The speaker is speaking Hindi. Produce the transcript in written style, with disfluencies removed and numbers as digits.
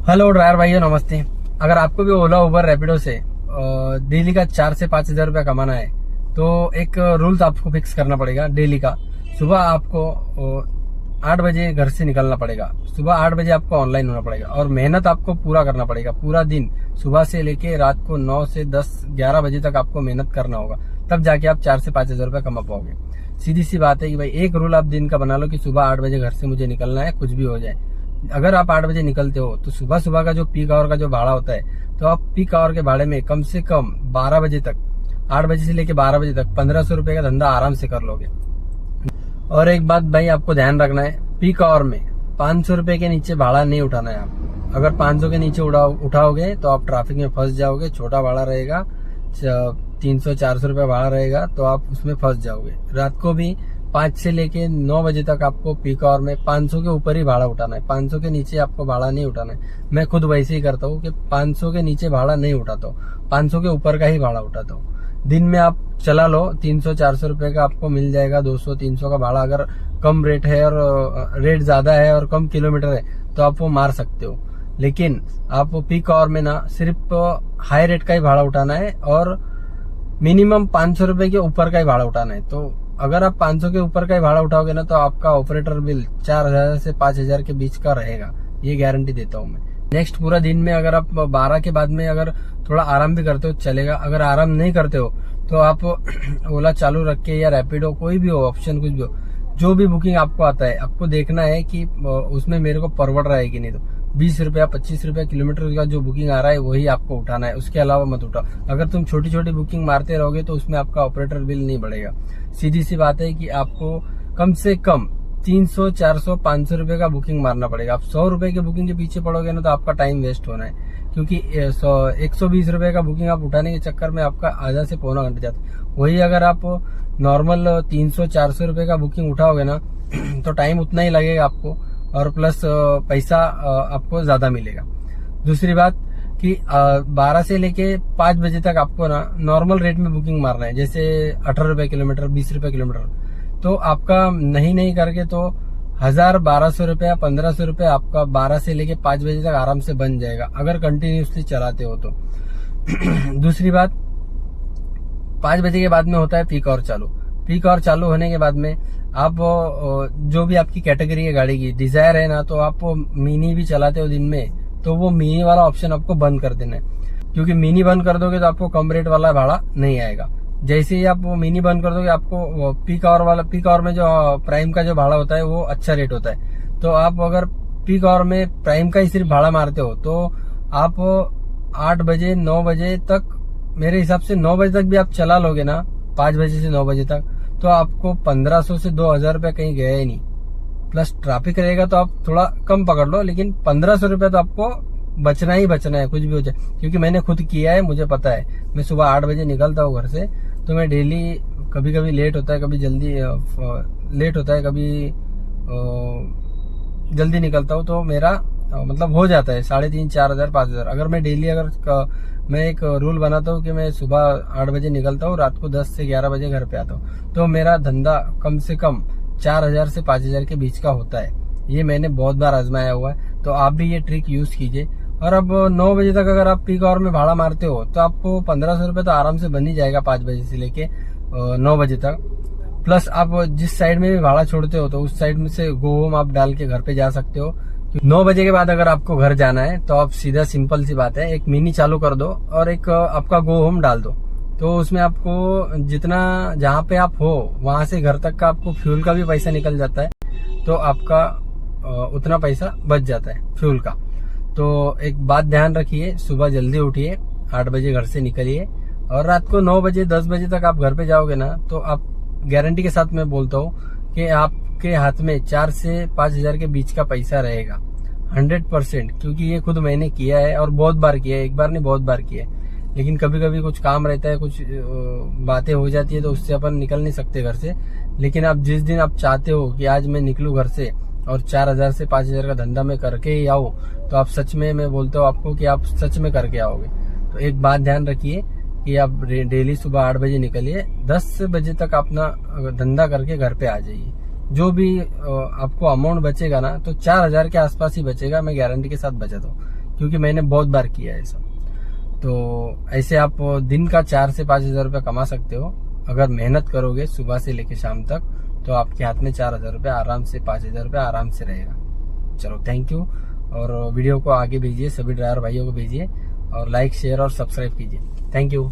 हेलो ड्राइवर भाइयों, नमस्ते। अगर आपको भी ओला उबर रैपिडो से डेली का 4 से 5 हजार रुपया कमाना है तो एक रूल्स आपको फिक्स करना पड़ेगा डेली का। सुबह आपको 8 बजे घर से निकलना पड़ेगा। सुबह 8 बजे आपको ऑनलाइन होना पड़ेगा और मेहनत आपको पूरा करना पड़ेगा। पूरा दिन सुबह से लेके रात को 9 से 10-11 बजे तक आपको मेहनत करना होगा, तब जाके आप 4 से 5 हजार रुपया कमा पाओगे। सीधी सी बात है कि भाई एक रूल आप दिन का बना लो कि सुबह 8 बजे घर से मुझे निकलना है, कुछ भी हो जाए। अगर आप 8 बजे निकलते हो तो सुबह सुबह का जो पीक आवर का जो भाड़ा होता है, तो आप पीक आवर के भाड़े में कम से कम 12 बजे तक, 8 बजे से लेके 12 बजे तक 1500 रुपए का धंधा आराम से कर लोगे। और एक बात भाई आपको ध्यान रखना है, पीक आवर में 500 रुपए के नीचे भाड़ा नहीं उठाना है आपको। अगर 500 के नीचे उठाओगे तो आप ट्रैफिक में फंस जाओगे। छोटा भाड़ा रहेगा, 300-400 रुपए भाड़ा रहेगा, तो आप उसमें फंस जाओगे। रात को भी 5 से लेके 9 बजे तक आपको पीक आवर में 500 के ऊपर ही भाड़ा उठाना है। 500 के नीचे आपको भाड़ा नहीं उठाना है। मैं खुद वैसे ही करता हूँ कि 500 के नीचे भाड़ा नहीं उठाता हूँ, 500 के ऊपर का ही भाड़ा उठाता हूँ। दिन में आप चला लो 300-400 रुपए का आपको मिल जाएगा। 200-300 का भाड़ा अगर कम रेट है और रेट ज्यादा है और कम किलोमीटर है तो आप वो मार सकते हो। लेकिन आप पीक आवर में ना सिर्फ हाई रेट का ही भाड़ा उठाना है और मिनिमम 500 रुपए के ऊपर का ही भाड़ा उठाना है। तो अगर आप 500 के ऊपर का ही भाड़ा उठाओगे ना तो आपका ऑपरेटर बिल 4000 से 5000 के बीच का रहेगा, ये गारंटी देता हूँ मैं। नेक्स्ट पूरा दिन में अगर आप 12 के बाद में अगर थोड़ा आराम भी करते हो चलेगा। अगर आराम नहीं करते हो तो आप ओला चालू रख के या रैपिडो, कोई भी हो ऑप्शन, कुछ भी हो, जो भी बुकिंग आपको आता है आपको देखना है कि उसमें मेरे को परवड़ रहा है कि नहीं। तो 20 रुपया 25 रुपया किलोमीटर का जो बुकिंग आ रहा है वही आपको उठाना है, उसके अलावा मत उठाओ। अगर तुम छोटी छोटी बुकिंग मारते रहोगे तो उसमें आपका ऑपरेटर बिल नहीं बढ़ेगा। सीधी सी बात है कि आपको कम से कम 300, 400, 500 रुपए का बुकिंग मारना पड़ेगा। आप 100 रुपए की बुकिंग के पीछे पड़ोगे ना तो आपका टाइम वेस्ट होना है, क्योंकि 120 रुपए का बुकिंग आप उठाने के चक्कर में आपका आधा से पौना घंटा जाता है। वही अगर आप नॉर्मल 300-400 रुपए का बुकिंग उठाओगे ना तो टाइम उतना ही लगेगा आपको और प्लस पैसा आपको ज्यादा मिलेगा। दूसरी बात कि 12 से लेके 5 बजे तक आपको ना नॉर्मल रेट में बुकिंग मारना है, जैसे 18 रुपए किलोमीटर, 20 रुपए किलोमीटर। तो आपका नहीं करके तो 1000-1200 रुपया, 1500 रुपये आपका 12 से लेके 5 बजे तक आराम से बन जाएगा अगर कंटिन्यूसली चलाते हो तो। दूसरी बात, 5 बजे के बाद में होता है पीक आवर चालू। पीक आवर चालू होने के बाद में आप जो भी आपकी कैटेगरी है गाड़ी की, डिजायर है ना, तो आप मिनी भी चलाते हो दिन में तो वो मिनी वाला ऑप्शन आपको बंद कर देना है, क्योंकि मिनी बंद कर दोगे तो आपको कम रेट वाला भाड़ा नहीं आएगा। जैसे ही आप वो मिनी बंद कर दोगे आपको पीक आवर में जो प्राइम का जो भाड़ा होता है वो अच्छा रेट होता है। तो आप अगर पीक आवर में प्राइम का ही सिर्फ भाड़ा मारते हो तो आप 8 बजे 9 बजे तक, मेरे हिसाब से 9 बजे तक भी आप चला लोगे ना, 5 बजे से 9 बजे तक, तो आपको 1500 से 2000 रुपया कहीं गया ही नहीं। प्लस ट्रैफिक रहेगा तो आप थोड़ा कम पकड़ लो, लेकिन 1500 रुपया तो आपको बचना ही बचना है, कुछ भी हो जाए। क्योंकि मैंने खुद किया है, मुझे पता है। मैं सुबह 8 बजे निकलता हूँ घर से, तो मैं डेली कभी कभी लेट होता है, कभी जल्दी लेट होता है, कभी जल्दी निकलता हूँ, तो मेरा मतलब हो जाता है 3500-4000, 5000। अगर मैं डेली मैं एक रूल बनाता हूँ कि मैं सुबह 8 बजे निकलता हूँ, रात को 10 से 11 बजे घर पे आता हूँ, तो मेरा धंधा कम से कम 4000 से 5000 के बीच का होता है। ये मैंने बहुत बार आजमाया हुआ है, तो आप भी ये ट्रिक यूज कीजिए। और अब 9 बजे तक अगर आप पीक आवर में भाड़ा मारते हो तो आपको 1500 रुपये तो आराम से बन ही जाएगा 5 बजे से लेके 9 बजे तक। प्लस आप जिस साइड में भी भाड़ा छोड़ते हो तो उस साइड में से गो होम आप डाल के घर पे जा सकते हो। 9 बजे के बाद अगर आपको घर जाना है तो आप सीधा, सिंपल सी बात है, एक मिनी चालू कर दो और एक आपका गो होम डाल दो। तो उसमें आपको जितना, जहाँ पे आप हो वहां से घर तक का आपको फ्यूल का भी पैसा निकल जाता है, तो आपका उतना पैसा बच जाता है फ्यूल का। तो एक बात ध्यान रखिए, सुबह जल्दी उठिए, 8 बजे घर से निकलिए और रात को 9 बजे 10 बजे तक आप घर पे जाओगे ना तो आप, गारंटी के साथ मैं बोलता हूँ कि आपके हाथ में 4 से 5000 के बीच का पैसा रहेगा 100%। क्योंकि ये खुद मैंने किया है और बहुत बार किया है, एक बार नहीं बहुत बार किया है। लेकिन कभी कभी कुछ काम रहता है, कुछ बातें हो जाती है तो उससे अपन निकल नहीं सकते घर से। लेकिन आप जिस दिन आप चाहते हो कि आज मैं निकलूं घर से और 4000 से 5000 का धंधा मैं करके ही आऊं, तो आप सच में, मैं बोलता हूँ आपको कि आप सच में करके आओगे। तो एक बात ध्यान रखिए कि आप डेली सुबह 8 बजे निकलिए, 10 बजे तक अपना धंधा करके घर पे आ जाइए। जो भी आपको अमाउंट बचेगा ना तो 4000 के आसपास ही बचेगा, मैं गारंटी के साथ बचाता हूँ। क्योंकि मैंने बहुत बार किया है सब। तो ऐसे आप दिन का 4 से 5 हजार रुपया कमा सकते हो अगर मेहनत करोगे सुबह से लेकर शाम तक। तो आपके हाथ में 4 हजार रुपया आराम से, 5 हजार रुपया आराम से रहेगा। चलो थैंक यू, और वीडियो को आगे भेजिए, सभी ड्राइवर भाइयों को भेजिए, और लाइक शेयर और सब्सक्राइब कीजिए। Thank you.